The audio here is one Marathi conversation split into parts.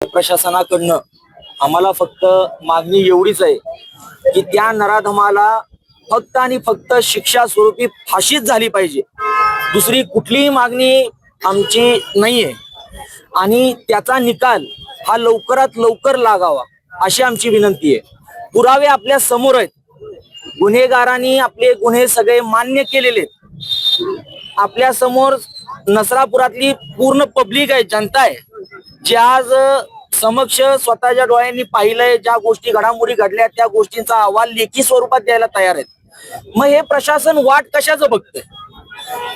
प्रशासनाकडनं आम्हाला फक्त मागणी एवढीच आहे की त्या नराधमाला फक्त आणि फक्त शिक्षा स्वरूपी फाशीच झाली पाहिजे। दुसरी कुठलीही मागणी आमची नाहीये आणि त्याचा निकाल हा लवकरात लवकर लागावा अशी आमची विनंती आहे। पुरावे आपल्या समोर आहेत, गुन्हेगारांनी आपले गुन्हे सगळे मान्य केलेले आहेत। आपल्या समोर नसरापुरातली पूर्ण पब्लिक आहे, जनता आहे, जी आज समक्ष स्वतःच्या डोळ्यांनी पाहिलंय, ज्या गोष्टी घडामोडी घडल्या त्या गोष्टींचा अहवाल लेखी स्वरूपात द्यायला तयार आहेत। मग हे प्रशासन वाट कशाचं बघतंय?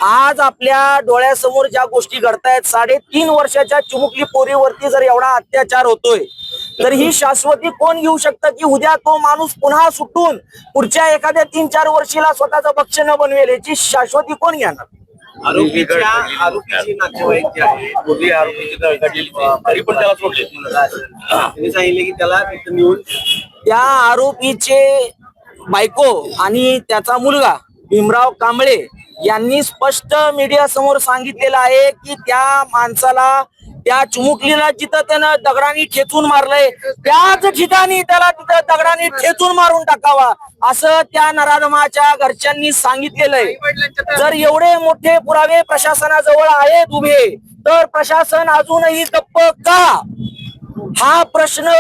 आज आपल्या डोळ्यासमोर ज्या गोष्टी घडतायत, 3.5 वर्षाच्या चिमुकली पोरीवरती जर एवढा अत्याचार होतोय तर ही शाश्वती कोण घेऊ शकतं की उद्या तो माणूस पुन्हा सुटून पुढच्या एखाद्या 3-4 वर्षीला स्वतःचं भक्ष न बनवेल, याची शाश्वती कोण घेणार? आरोपीची नातेवाईक जे आहे, पूर्वी आरोपीची तरी पण त्याला सोडले, त्यांनी सांगितले की त्याला तिथं नेऊन त्या आरोपीचे बायको आणि त्याचा मुलगा भीमराव कांबळे यांनी स्पष्ट मीडिया समोर सांगितलेलं आहे की त्या माणसाला, त्या चिमुकलीला जिथं त्यानं दगडाने ठेचून मारलंय त्याच ठिकाणी त्याला तिथं दगडाने ठेचून मारून टाकावा असं त्या नराधमाच्या घरच्यांनी सांगितलेलं आहे। जर एवढे मोठे पुरावे प्रशासनाजवळ आहेत उभे, तर प्रशासन अजूनही गप्प का? हा प्रश्न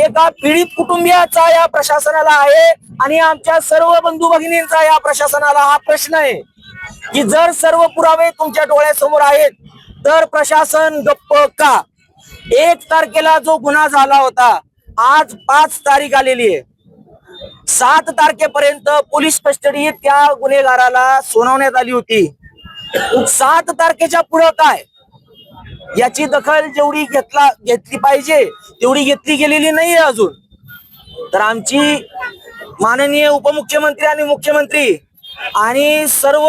एका पीडित कुटुंबियाचा या प्रशासनाला आहे आणि आमच्या सर्व बंधू भगिनींचा या प्रशासनाला हा प्रश्न आहे की जर सर्व पुरावे तुमच्या डोळ्यासमोर आहेत तर प्रशासन गप्प का? 1 तारखेला जो गुन्हा झाला होता, आज 5 तारीख आलेली आहे, 7 तारखेपर्यंत पोलीस कस्टडी त्या गुन्हेगाराला सुनावण्यात आली होती। 7 तारखेच्या पुढे काय? याची दखल जेवढी घेतली पाहिजे तेवढी घेतली गेलेली नाहीये अजून। तर आमची माननीय उपमुख्यमंत्री आणि मुख्यमंत्री आणि सर्व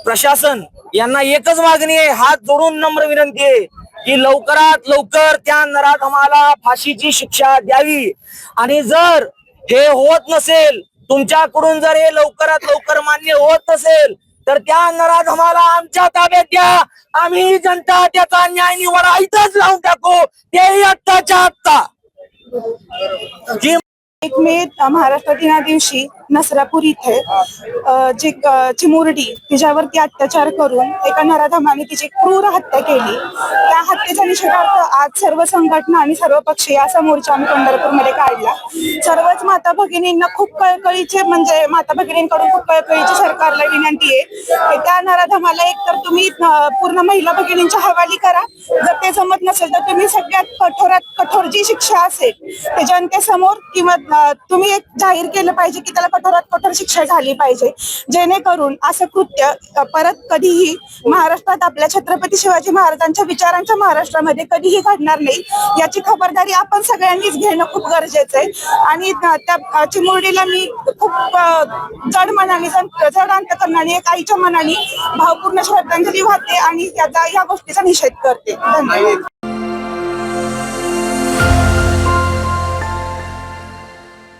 प्रशासन यांना एकच मागणी आहे, हात जोडून नम्र विनंती आहे की लवकरात लवकर त्या नराधमाला फाशीची शिक्षा द्यावी। आणि जर हे होत नसेल, तुमच्याकडून जर हे लवकरात लवकर मान्य होत नसेल तर त्या नराधमाला आमच्या ताब्यात द्या, आम्ही जनता त्याचा न्याय निवाडा इथंच लावून टाकू, ते आत्ताच्या आत्ता। 1 मे महाराष्ट्र दिना दिवशी नसरापूर इथे जी चिमुरडी तिच्यावरती अत्याचार करून एका नराधमाने तिची क्रूर हत्या केली, त्या हत्येच्या निषेधार्थ आज सर्व संघटना आणि सर्व पक्ष असा मोर्चा आम्ही पंढरपूरमध्ये काढला। सर्वच माता भगिनींना खूप कळकळीचे, म्हणजे माता भगिनींकडून खूप कळकळीची सरकारला विनंती आहे की त्या नराधमाला एक तर तुम्ही पूर्ण महिला भगिनींच्या हवाली करा, जर ते जमत नसेल तर तुम्ही सगळ्यात कठोरात कठोर जी शिक्षा असेल ते जनतेसमोर किंवा तुम्ही एक जाहीर केलं पाहिजे की त्याला कठोरात कठोर शिक्षा झाली पाहिजे, जेणेकरून असं कृत्य परत कधीही महाराष्ट्रात, आपल्या छत्रपती शिवाजी महाराजांच्या विचारांच्या महाराष्ट्रामध्ये कधीही घडणार नाही, याची खबरदारी आपण सगळ्यांनीच घेणं खूप गरजेचं आहे। आणि त्या चिमुरडीला मी खूप जड मनाने, जड अंतकरणाने, एक आईच्या मनाने भावपूर्ण श्रद्धांजली वाहते आणि या गोष्टीचा निषेध करते। धन्यवाद।